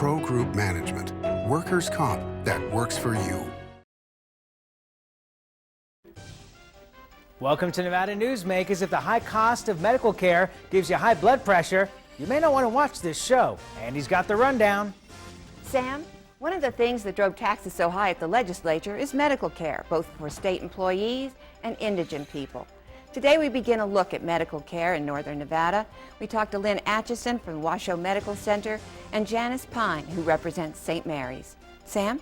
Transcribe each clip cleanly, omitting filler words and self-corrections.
Pro Group Management. Workers' comp that works for you. Welcome to Nevada Newsmakers. If the high cost of medical care gives you high blood pressure, you may not want to watch this show. Andy's got the rundown. Sam, one of the things that drove taxes so high at the legislature is medical care, both for state employees and indigent people. Today we begin a look at medical care in northern Nevada. We talked to Lynn Atcheson from Washoe Medical Center and Janice Pine, who represents St. Mary's. Sam?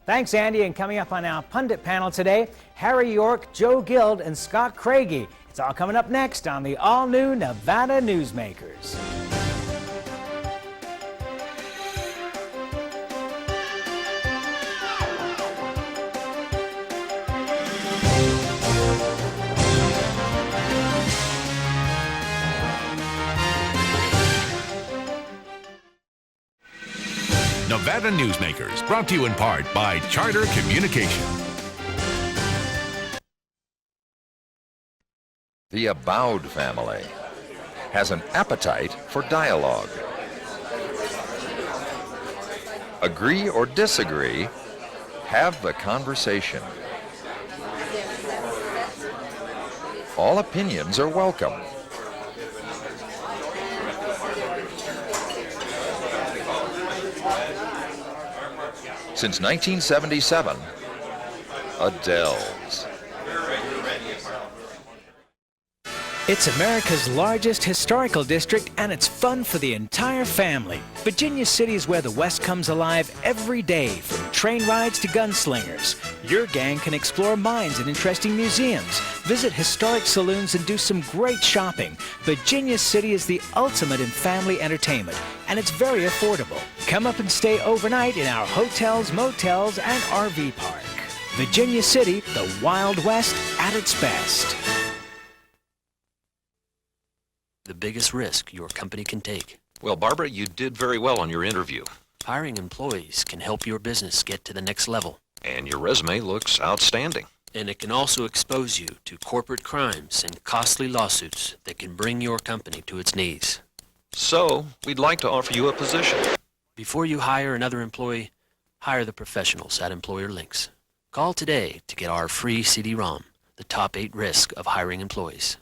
Thanks, Andy. And coming up on our pundit panel today, Harry York, Joe Guild, and Scott Craigie. It's all coming up next on the all-new Nevada Newsmakers. Nevada Newsmakers, brought to you in part by Charter Communication. The Abowed family has an appetite for dialogue. Agree or disagree, have the conversation. All opinions are welcome. Since 1977, Adele's. It's America's largest historical district, and it's fun for the entire family. Virginia City is where the West comes alive every day, from train rides to gunslingers. Your gang can explore mines and interesting museums, visit historic saloons, and do some great shopping. Virginia City is the ultimate in family entertainment, and it's very affordable. Come up and stay overnight in our hotels, motels, and RV park. Virginia City, the Wild West at its best. The biggest risk your company can take. Well, Barbara, you did very well on your interview. Hiring employees can help your business get to the next level. And your resume looks outstanding. And it can also expose you to corporate crimes and costly lawsuits that can bring your company to its knees. So, we'd like to offer you a position. Before you hire another employee, hire the professionals at Employer Links. Call today to get our free CD-ROM, The Top 8 Risk of Hiring Employees.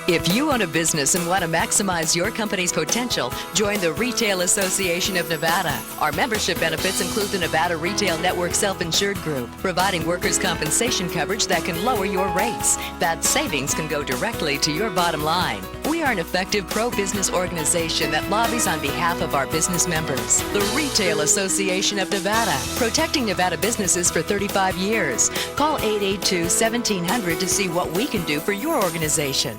If you own a business and want to maximize your company's potential, join the Retail Association of Nevada. Our membership benefits include the Nevada Retail Network Self-Insured Group, providing workers' compensation coverage that can lower your rates. That savings can go directly to your bottom line. We are an effective pro-business organization that lobbies on behalf of our business members. The Retail Association of Nevada, protecting Nevada businesses for 35 years. Call 882-1700 to see what we can do for your organization.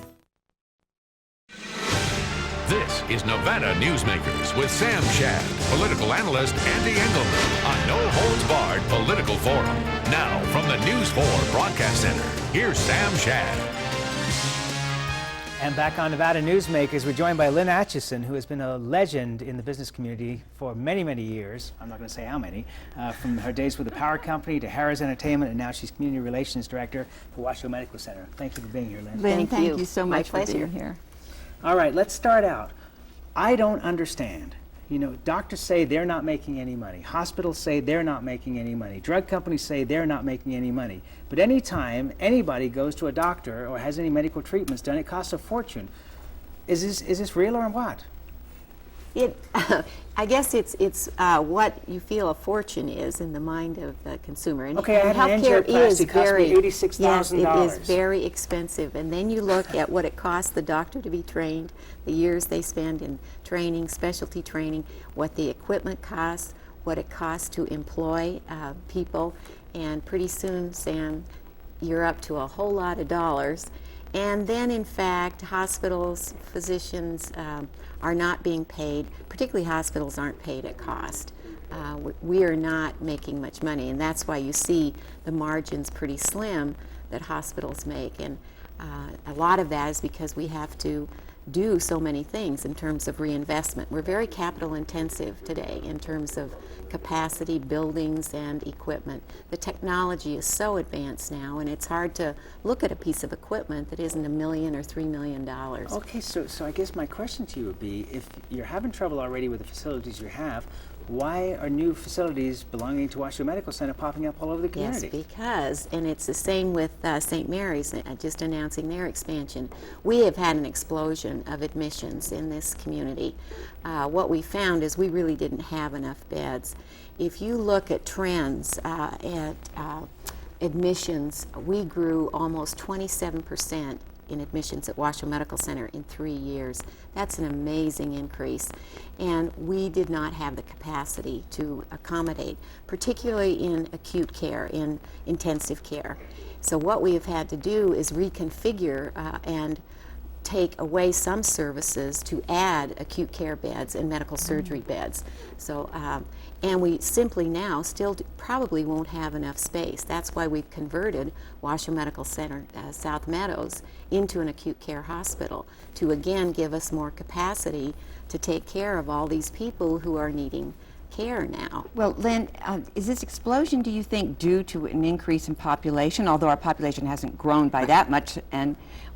This is Nevada Newsmakers with Sam Shad, political analyst Ande Engleman on No Holds Barred Political Forum. Now, from the News 4 Broadcast Center, here's Sam Shad. And back on Nevada Newsmakers, we're joined by Lynn Atcheson, who has been a legend in the business community for many, many years. I'm not going to say how many. From her days with the Power Company to Harris Entertainment, and now she's Community Relations Director for Washoe Medical Center. Thank you for being here, Lynn. Lynn, thank you so much for being here. All right, let's start out. I don't understand. You know, doctors say they're not making any money. Hospitals say they're not making any money. Drug companies say they're not making any money. But anytime anybody goes to a doctor or has any medical treatments done, it costs a fortune. Is this real or what? I guess it's what you feel a fortune is in the mind of the consumer. And, okay, and I had healthcare an is very $86,000. yes, it is very expensive. And then you look at what it costs the doctor to be trained, the years they spend in training, specialty training, what the equipment costs, what it costs to employ people, and pretty soon, Sam, you're up to a whole lot of dollars. And then, in fact, hospitals, physicians are not being paid, particularly hospitals aren't paid at cost. We are not making much money, and that's why you see the margins pretty slim that hospitals make. And a lot of that is because we have to do so many things in terms of reinvestment. We're very capital intensive today in terms of capacity, buildings, and equipment. The technology is so advanced now, and it's hard to look at a piece of equipment that isn't $1 million or $3 million. Okay, so I guess my question to you would be, if you're having trouble already with the facilities you have, why are new facilities belonging to Washoe Medical Center popping up all over the community? Yes, because, and it's the same with St. Mary's, just announcing their expansion. We have had an explosion of admissions in this community. What we found is we really didn't have enough beds. If you look at trends at admissions, we grew almost 27% in admissions at Washoe Medical Center in 3 years. That's an amazing increase. And we did not have the capacity to accommodate, particularly in acute care, in intensive care. So what we have had to do is reconfigure and take away some services to add acute care beds and medical surgery beds. So, and we simply now still probably won't have enough space. That's why we've converted Washoe Medical Center South Meadows into an acute care hospital to again give us more capacity to take care of all these people who are needing care now. Well, Lynn, is this explosion, do you think, due to an increase in population, although our population hasn't grown by that much,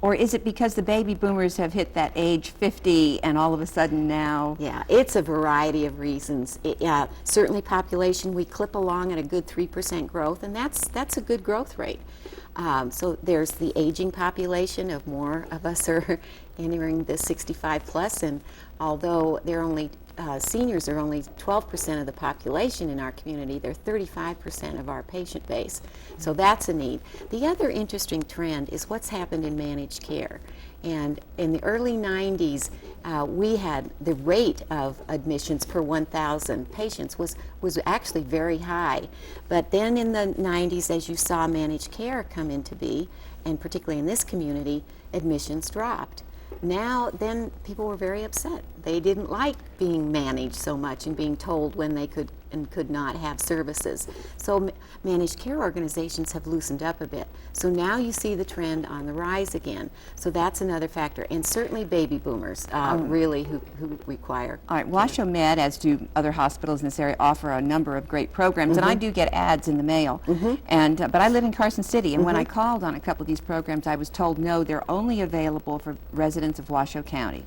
or is it because the baby boomers have hit that age 50 and all of a sudden now? Yeah, it's a variety of reasons. Certainly population, we clip along at a good 3% growth, and that's a good growth rate. So there's the aging population of more of us are entering the 65 plus, and although they're only seniors are only 12% of the population in our community, they're 35% of our patient base. So that's a need. The other interesting trend is what's happened in managed care. And in the early 90s, we had the rate of admissions per 1,000 patients was actually very high. But then in the 90s, as you saw managed care come into be, and particularly in this community, admissions dropped. Now, then people were very upset. They didn't like being managed so much and being told when they could and could not have services. So managed care organizations have loosened up a bit. So now you see the trend on the rise again. So that's another factor. And certainly baby boomers really who require. All right, Washoe Med, as do other hospitals in this area, offer a number of great programs, and I do get ads in the mail. And but I live in Carson City, and when I called on a couple of these programs, I was told no, they're only available for residents of Washoe County.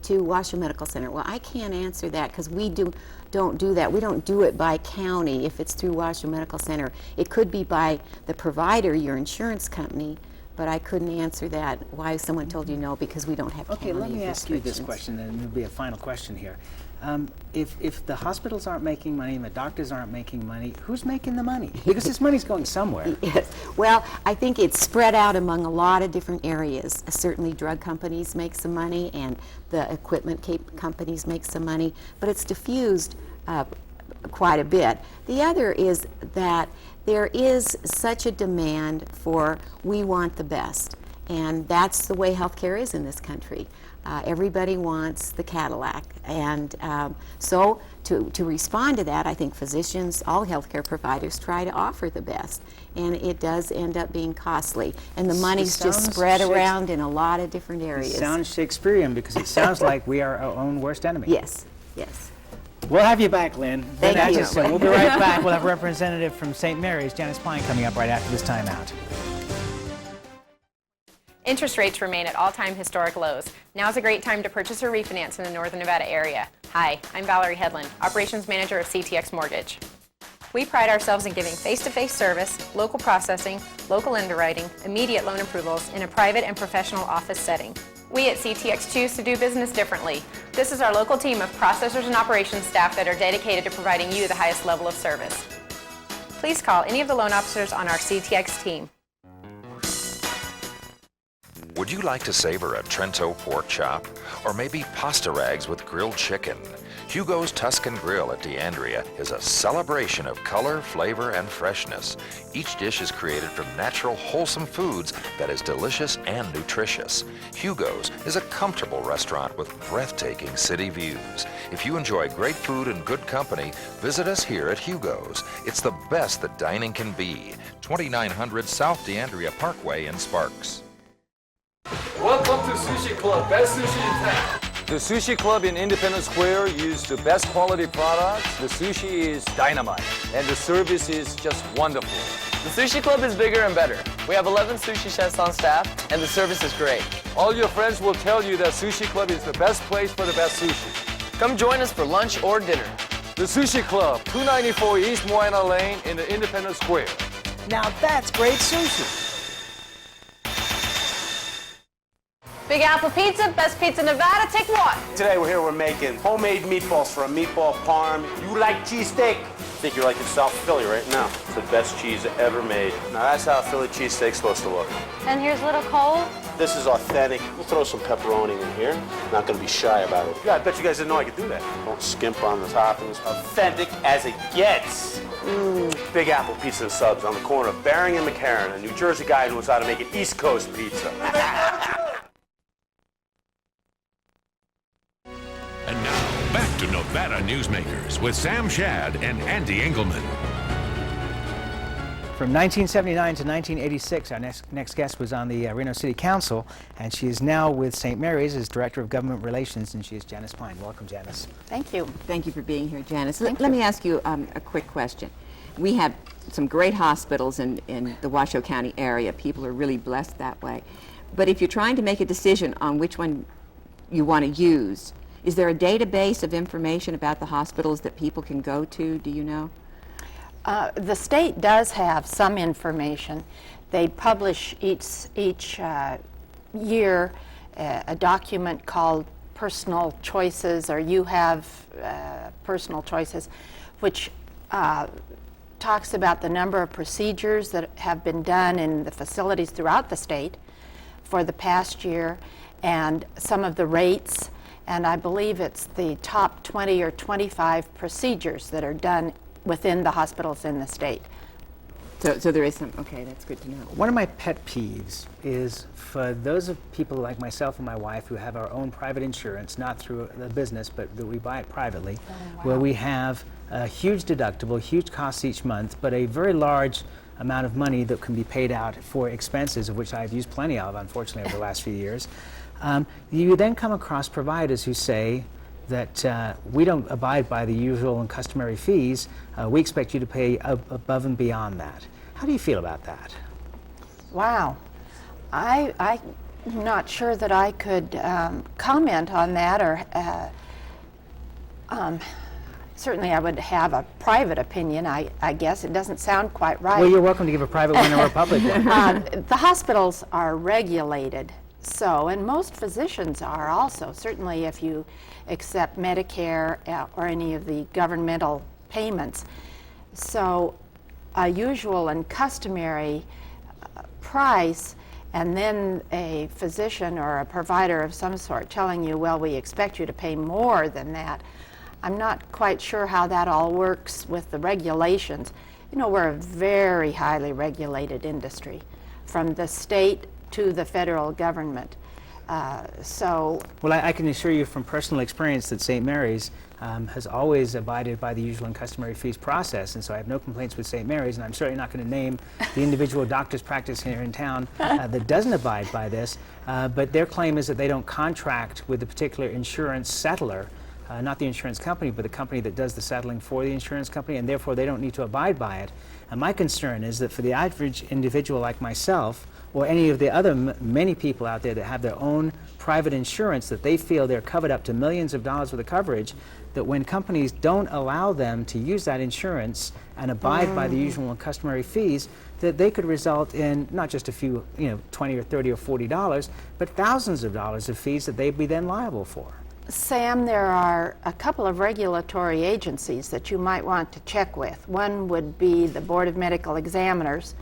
To Washoe Medical Center. Well, I can't answer that because we don't do that. We don't do it by county if it's through Washoe Medical Center. It could be by the provider, your insurance company, but I couldn't answer that, why someone told you no, because we don't have county Okay, let me ask you this restrictions. question, and it'll be a final question here. If the hospitals aren't making money and the doctors aren't making money, who's making the money? Because this money's going somewhere. Yes. Well, I think it's spread out among a lot of different areas. Certainly drug companies make some money and the equipment companies make some money, but it's diffused quite a bit. The other is that there is such a demand for we want the best, and that's the way healthcare is in this country. Everybody wants the Cadillac, and so to respond to that, I think physicians, all healthcare providers try to offer the best, and it does end up being costly, and the money's just spread around in a lot of different areas. It sounds Shakespearean because it sounds like we are our own worst enemy. Yes, yes. We'll have you back, Lynn. Thank Lynn you. Atcheson. We'll be right back. We'll have a representative from St. Mary's, Janice, coming up right after this timeout. Interest rates remain at all-time historic lows. Now's a great time to purchase or refinance in the Northern Nevada area. Hi, I'm Valerie Hedlund, Operations Manager of CTX Mortgage. We pride ourselves in giving face-to-face service, local processing, local underwriting, immediate loan approvals in a private and professional office setting. We at CTX choose to do business differently. This is our local team of processors and operations staff that are dedicated to providing you the highest level of service. Please call any of the loan officers on our CTX team. Would you like to savor a Trento pork chop? Or maybe pasta rags with grilled chicken? Hugo's Tuscan Grill at DeAndrea is a celebration of color, flavor, and freshness. Each dish is created from natural, wholesome foods that is delicious and nutritious. Hugo's is a comfortable restaurant with breathtaking city views. If you enjoy great food and good company, visit us here at Hugo's. It's the best that dining can be. 2900 South DeAndrea Parkway in Sparks. Welcome to Sushi Club, best sushi in town. The Sushi Club in Independence Square used the best quality products. The sushi is dynamite, and the service is just wonderful. The Sushi Club is bigger and better. We have 11 sushi chefs on staff, and the service is great. All your friends will tell you that Sushi Club is the best place for the best sushi. Come join us for lunch or dinner. The Sushi Club, 294 East Moana Lane in the Independence Square. Now that's great sushi. Big Apple Pizza, best pizza in Nevada, take one. Today we're here, we're making homemade meatballs for a meatball parm. You like cheesesteak? I think you're like in South Philly right now. It's the best cheese ever made. Now that's how a Philly cheesesteak's supposed to look. And here's little Cole. This is authentic. We'll throw some pepperoni in here. Not gonna be shy about it. Yeah, I bet you guys didn't know I could do that. Don't skimp on the toppings. Authentic as it gets. Big Apple Pizza and Subs on the corner of Bering and McCarran. A New Jersey guy knows how to make an East Coast pizza. And now, back to Nevada Newsmakers with Sam Shad and Ande Engleman. From 1979 to 1986, our next guest was on the Reno City Council, and she is now with St. Mary's as Director of Government Relations, and she is Janice Pine. Welcome, Janice. Thank you. Thank you for being here, Janice. Let me ask you a quick question. We have some great hospitals in the Washoe County area. People are really blessed that way. But if you're trying to make a decision on which one you want to use, is there a database of information about the hospitals that people can go to? Do you know? The state does have some information. They publish each year a document called Personal Choices, or You Have Personal Choices, which talks about the number of procedures that have been done in the facilities throughout the state for the past year, and some of the rates. And I believe it's the top 20 or 25 procedures that are done within the hospitals in the state. So there is some, okay, that's good to know. One of my pet peeves is for those of people like myself and my wife who have our own private insurance, not through the business, but that we buy it privately, where we have a huge deductible, huge costs each month, but a very large amount of money that can be paid out for expenses, of which I've used plenty of, unfortunately, over the last few years. You then come across providers who say that we don't abide by the usual and customary fees. We expect you to pay above and beyond that. How do you feel about that? Wow. I'm not sure that I could comment on that, or certainly I would have a private opinion, I guess. It doesn't sound quite right. Well, you're welcome to give a private one or a public one. The hospitals are regulated, so, and most physicians are also, certainly if you accept Medicare or any of the governmental payments. So a usual and customary price, and then a physician or a provider of some sort telling you, well, we expect you to pay more than that. I'm not quite sure how that all works with the regulations. You know, we're a very highly regulated industry, from the state to the federal government. Well, I can assure you from personal experience that St. Mary's has always abided by the usual and customary fees process, and so I have no complaints with St. Mary's, and I'm certainly not going to name the individual doctor's practice here in town that doesn't abide by this, but their claim is that they don't contract with the particular insurance settler, not the insurance company, but the company that does the settling for the insurance company, and therefore they don't need to abide by it. And my concern is that for the average individual like myself, or any of the other many people out there that have their own private insurance, that they feel they're covered up to millions of dollars worth of coverage, that when companies don't allow them to use that insurance and abide by the usual and customary fees, that they could result in not just a few, $20 or $30 or $40, but thousands of dollars of fees that they'd be then liable for. Sam, there are a couple of regulatory agencies that you might want to check with. One would be the Board of Medical Examiners.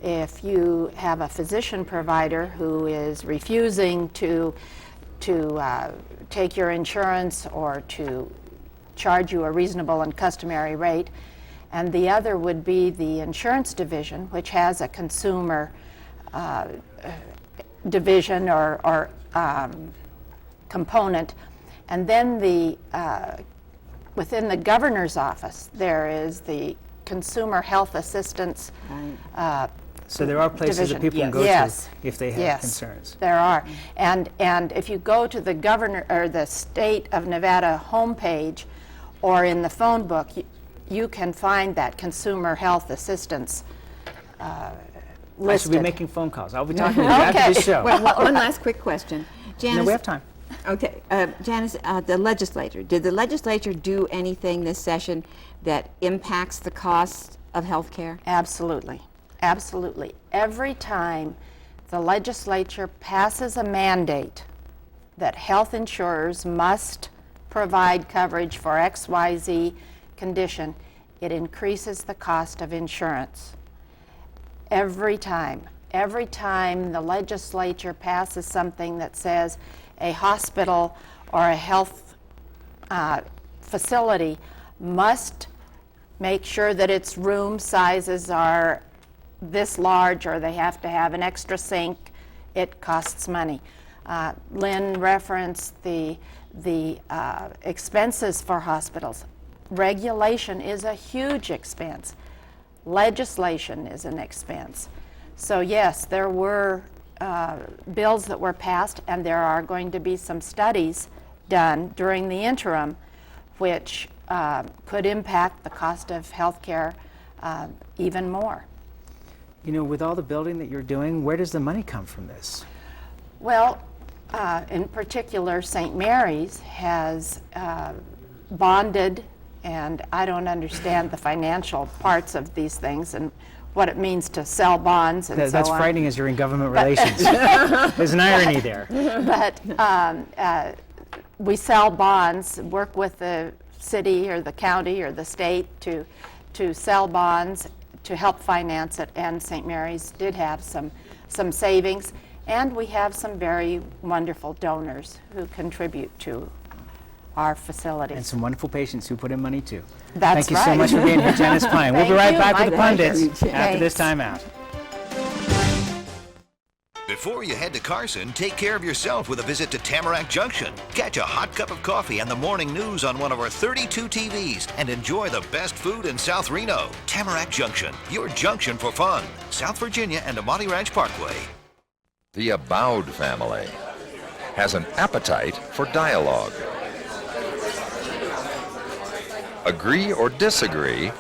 If you have a physician provider who is refusing to take your insurance or to charge you a reasonable and customary rate, and the other would be the insurance division, which has a consumer division or component. And then within the governor's office, there is the Consumer Health Assistance So there are places division. that people can go Yes. to if they have Yes, concerns. there are. And if you go to the governor or the state of Nevada homepage or in the phone book, you can find that consumer health assistance listed. I should be making phone calls. I'll be talking to you after the show. Well, one last quick question. Janice, No, we have time. Okay, Janice, did the legislature do anything this session that impacts the cost of health care? Absolutely. Absolutely. Every time the legislature passes a mandate that health insurers must provide coverage for XYZ condition, it increases the cost of insurance. Every time the legislature passes something that says a hospital or a health facility must make sure that its room sizes are this large or they have to have an extra sink, it costs money. Lynn referenced the expenses for hospitals. Regulation is a huge expense. Legislation is an expense. So yes, there were bills that were passed, and there are going to be some studies done during the interim which could impact the cost of health care even more. You know, with all the building that you're doing, where does the money come from this? Well, in particular, St. Mary's has bonded, and I don't understand the financial parts of these things and what it means to sell bonds and so on. That's frightening as you're in government relations. There's an irony there. But we sell bonds, work with the city or the county or the state to sell bonds to help finance it, and St. Mary's did have some savings, and we have some very wonderful donors who contribute to our facilities. And some wonderful patients who put in money too. That's Thank you so much for being here, Janice Klein. We'll be right back with the Pundits after this time out. Before you head to Carson, take care of yourself with a visit to Tamarack Junction. Catch a hot cup of coffee and the morning news on one of our 32 TVs and enjoy the best food in South Reno. Tamarack Junction, your junction for fun. South Virginia and Amati Ranch Parkway. The Abowed family has an appetite for dialogue. Agree or disagree,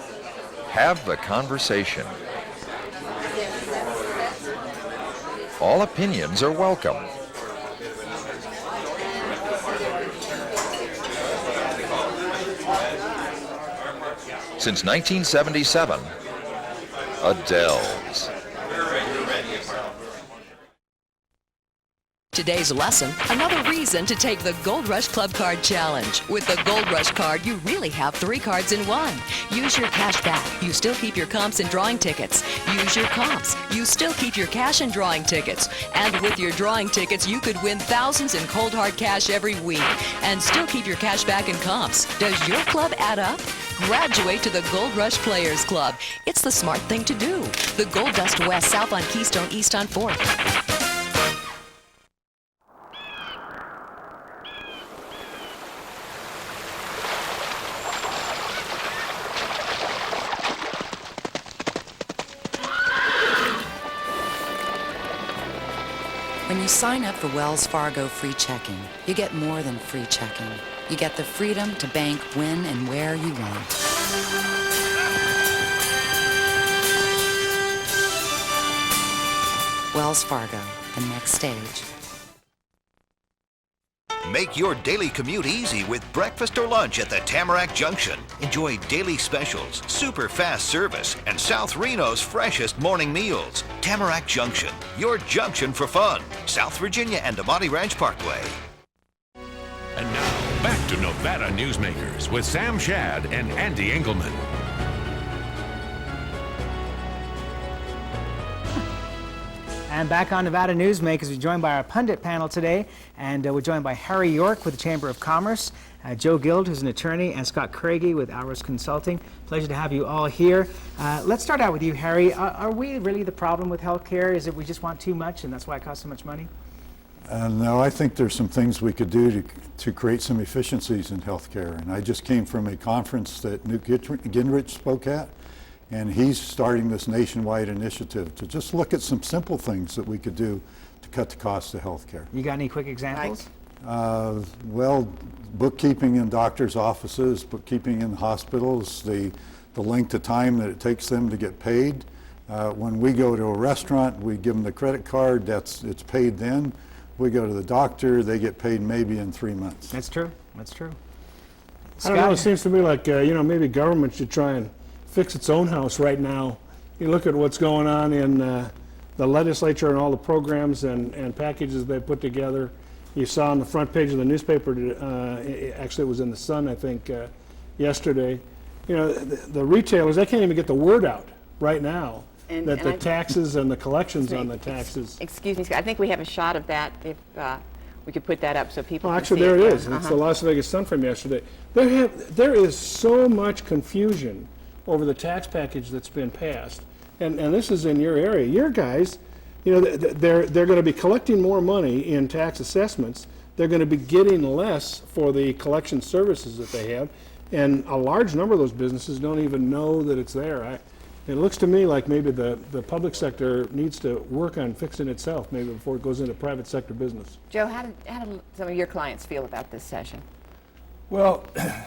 have the conversation. All opinions are welcome. Since 1977, Adele's. Today's lesson, another reason to take the Gold Rush Club Card Challenge. With the Gold Rush Card, you really have 3 cards in one. Use your cash back. You still keep your comps and drawing tickets. Use your comps. You still keep your cash and drawing tickets. And with your drawing tickets, you could win thousands in cold hard cash every week and still keep your cash back and comps. Does your club add up? Graduate to the Gold Rush Players Club. It's the smart thing to do. The Gold Dust West, south on Keystone, east on 4th. When you sign up for Wells Fargo free checking, you get more than free checking. You get the freedom to bank when and where you want. Wells Fargo, the next stage. Make your daily commute easy with breakfast or lunch at the Tamarack Junction. Enjoy daily specials, super fast service, and South Reno's freshest morning meals. Tamarack Junction, your junction for fun. South Virginia and Amati Ranch Parkway. And now, back to Nevada Newsmakers with Sam Shad and Ande Engleman. And back on Nevada Newsmakers, we're joined by our pundit panel today, and we're joined by Harry York with the Chamber of Commerce, Joe Guild, who's an attorney, and Scott Craigie with Alrus Consulting. Pleasure to have you all here. Let's start out with you, Harry. Are we really the problem with healthcare? Is it we just want too much, and that's why it costs so much money? No, I think there's some things we could do to create some efficiencies in healthcare. And I just came from a conference that Newt Gingrich spoke at, And he's starting this nationwide initiative to just look at some simple things that we could do to cut the cost of health care. You got any quick examples? Well, bookkeeping in doctors' offices, bookkeeping in hospitals, the length of time that it takes them to get paid. When we go to a restaurant, we give them the credit card, it's paid then. We go to the doctor, they get paid maybe in 3 months. That's true. That's true. I don't know, it seems to me like, maybe government should try and fix its own house right now. You look at what's going on in the legislature and all the programs and packages they put together. You saw on the front page of the newspaper, actually it was in the Sun, I think, yesterday. The retailers, they can't even get the word out right now that the taxes and the collections on the taxes. Excuse me, Scott, I think we have a shot of that if we could put that up so people can actually, see there it. it is. It's the Las Vegas Sun from yesterday. There is so much confusion over the tax package that's been passed. And this is in your area. Your guys, they're going to be collecting more money in tax assessments. They're going to be getting less for the collection services that they have. And a large number of those businesses don't even know that it's there. It looks to me like maybe the public sector needs to work on fixing itself maybe before it goes into private sector business. Joe, how did some of your clients feel about this session? Well,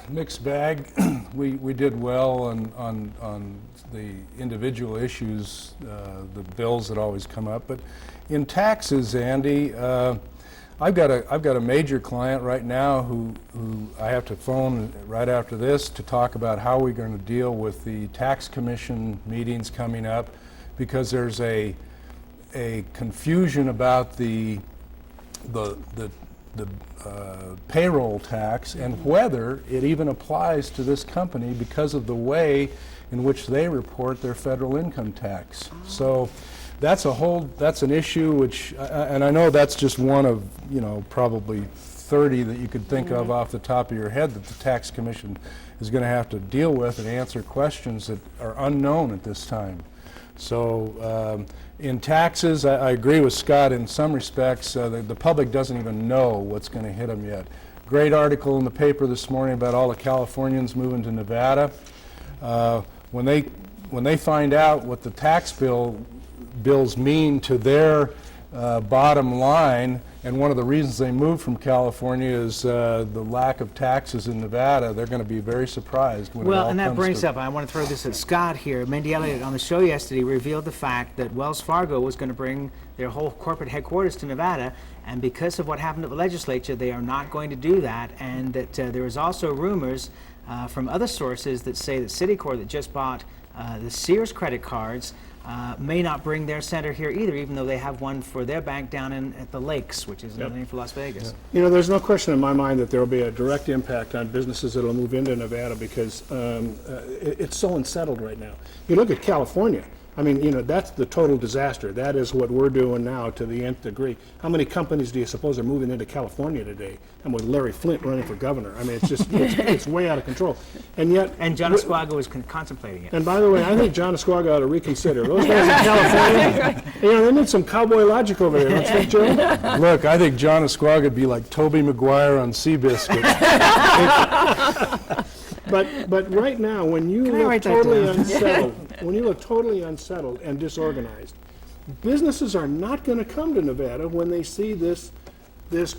mixed bag. We did well on the individual issues, the bills that always come up. But in taxes, Andy, I've got a major client right now who I have to phone right after this to talk about how we're going to deal with the tax commission meetings coming up, because there's a confusion about the payroll tax and whether it even applies to this company because of the way in which they report their federal income tax. So that's an issue which, and I know that's just one of, probably 30 that you could think of off the top of your head that the tax commission is going to have to deal with and answer questions that are unknown at this time. So in taxes, I agree with Scott in some respects. The public doesn't even know what's going to hit them yet. Great article in the paper this morning about all the Californians moving to Nevada. When they find out what the tax bills mean to their bottom line, and one of the reasons they moved from California is the lack of taxes in Nevada, they're going to be very surprised when it all comes to... Well, and that brings up, I want to throw this at Scott here. Mindy Elliott on the show yesterday revealed the fact that Wells Fargo was going to bring their whole corporate headquarters to Nevada, and because of what happened at the legislature, they are not going to do that, and that there is also rumors from other sources that say that Citicorp, that just bought the Sears credit cards, may not bring their center here either, even though they have one for their bank down at the Lakes, which is another name for Las Vegas. There's no question in my mind that there will be a direct impact on businesses that will move into Nevada because it's so unsettled right now. You look at California. I mean, that's the total disaster. That is what we're doing now to the nth degree. How many companies do you suppose are moving into California today? And with Larry Flint running for governor, I mean, it's just, it's way out of control. And yet... And John Esquago is contemplating it. And by the way, I think John Esquago ought to reconsider. Those guys in California, they need some cowboy logic over there, don't you think, Joe? Look, I think John Esquago would be like Toby Maguire on Seabiscuit. But right now, when you look totally unsettled, and disorganized, businesses are not going to come to Nevada when they see this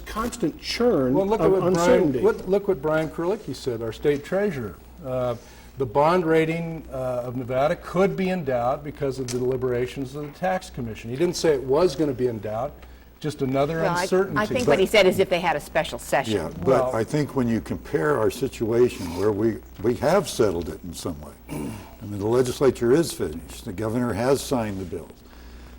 constant churn of uncertainty. Look what Brian Kurlicki said, our state treasurer. The bond rating of Nevada could be in doubt because of the deliberations of the tax commission. He didn't say it was going to be in doubt. Just another uncertainty. I think what he said is if they had a special session. Yeah, but I think when you compare our situation where we have settled it in some way, I mean, the legislature is finished, the governor has signed the bill,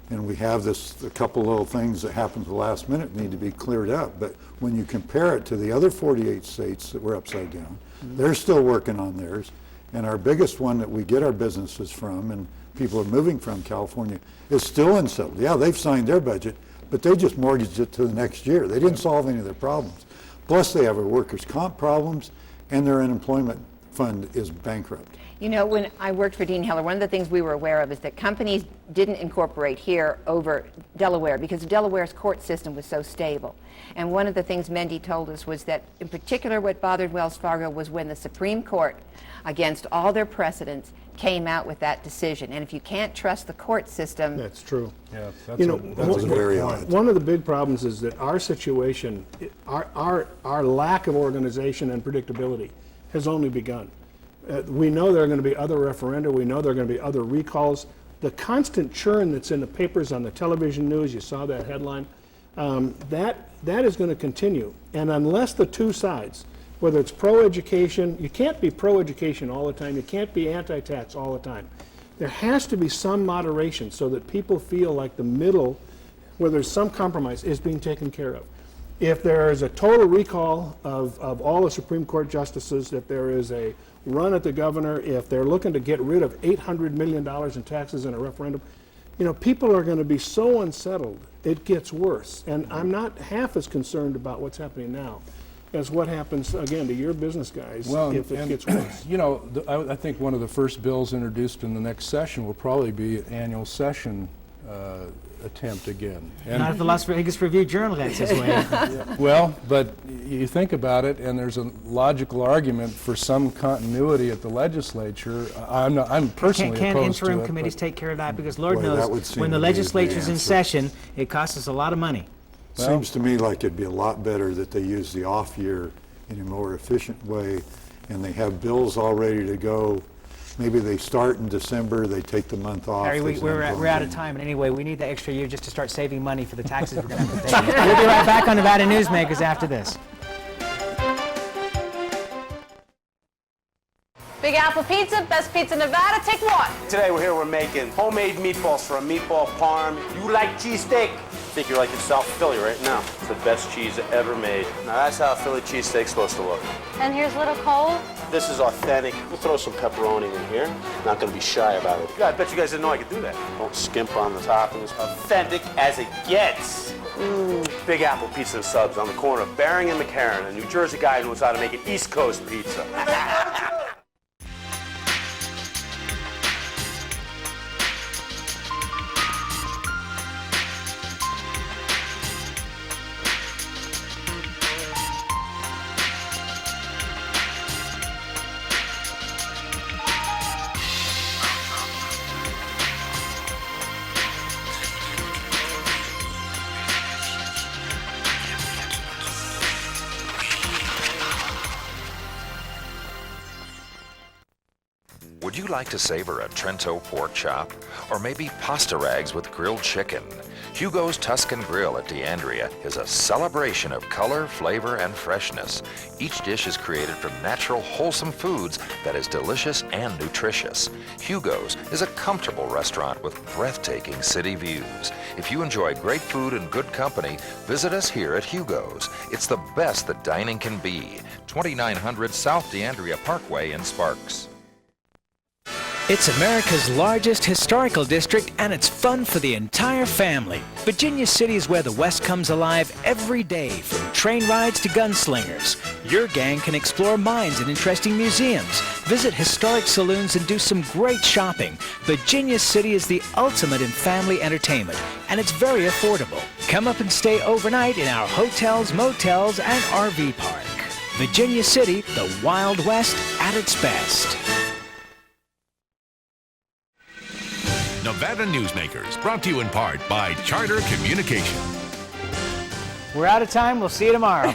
and we have a couple little things that happened at the last minute need to be cleared up. But when you compare it to the other 48 states that were upside down, they're still working on theirs, and our biggest one that we get our businesses from and people are moving from, California, is still unsettled. Yeah, they've signed their budget, but they just mortgaged it to the next year. They didn't solve any of their problems. Plus, they have their workers' comp problems and their unemployment fund is bankrupt. You know, when I worked for Dean Heller, one of the things we were aware of is that companies didn't incorporate here over Delaware because Delaware's court system was so stable. And one of the things Mendy told us was that, in particular, what bothered Wells Fargo was when the Supreme Court, against all their precedents, came out with that decision. And if you can't trust the court system... That's true. Yeah, you know, that's very odd. One of the big problems is that our situation, our lack of organization and predictability has only begun. We know there are going to be other referenda. We know there are going to be other recalls. The constant churn that's in the papers, on the television news, you saw that headline, that is going to continue. And unless the two sides, whether it's pro-education, you can't be pro-education all the time. You can't be anti-tax all the time. There has to be some moderation so that people feel like the middle, where there's some compromise, is being taken care of. If there is a total recall of all the Supreme Court justices, if there is a run at the governor, if they're looking to get rid of $800 million in taxes in a referendum, you know, people are going to be so unsettled, it gets worse. And I'm not half as concerned about what's happening now as what happens, again, to your business guys if it gets worse. You know, I think one of the first bills introduced in the next session will probably be an annual session attempt again. And not if the Las Vegas Review-Journal gets his way. Well, but you think about it, and there's a logical argument for some continuity at the legislature. I'm personally Can't opposed to interim it, committees but take care of that? Because Lord Boy, that would knows, seem when to the be the legislature's in answer. session, it costs us a lot of money. Seems to me like it'd be a lot better that they use the off year in a more efficient way, and they have bills all ready to go. Maybe they start in December, they take the month off. Harry, there's we're no out of time, and anyway, we need that extra year just to start saving money for the taxes we're going to have to pay. We'll be right back on Nevada Newsmakers after this. Big Apple Pizza, best pizza in Nevada, take one. Today we're making homemade meatballs for a meatball parm. You like cheesesteak? I think you're like in South Philly right now. It's the best cheese ever made. Now that's how a Philly cheesesteak's supposed to look. And here's little Cole. This is authentic. We'll throw some pepperoni in here. Not gonna be shy about it. Yeah, I bet you guys didn't know I could do that. Don't skimp on the toppings. Authentic as it gets. Big Apple Pizza and Subs on the corner of Bering and McCarran. A New Jersey guy who knows how to make an East Coast pizza. Would you like to savor a Trento pork chop? Or maybe pasta rags with grilled chicken? Hugo's Tuscan Grill at D'Andrea is a celebration of color, flavor, and freshness. Each dish is created from natural, wholesome foods that is delicious and nutritious. Hugo's is a comfortable restaurant with breathtaking city views. If you enjoy great food and good company, visit us here at Hugo's. It's the best that dining can be. 2900 South D'Andrea Parkway in Sparks. It's America's largest historical district, and it's fun for the entire family. Virginia City is where the West comes alive every day, from train rides to gunslingers. Your gang can explore mines and interesting museums, visit historic saloons, and do some great shopping. Virginia City is the ultimate in family entertainment, and it's very affordable. Come up and stay overnight in our hotels, motels, and RV park. Virginia City, the Wild West at its best. Nevada Newsmakers, brought to you in part by Charter Communication. We're out of time. We'll see you tomorrow.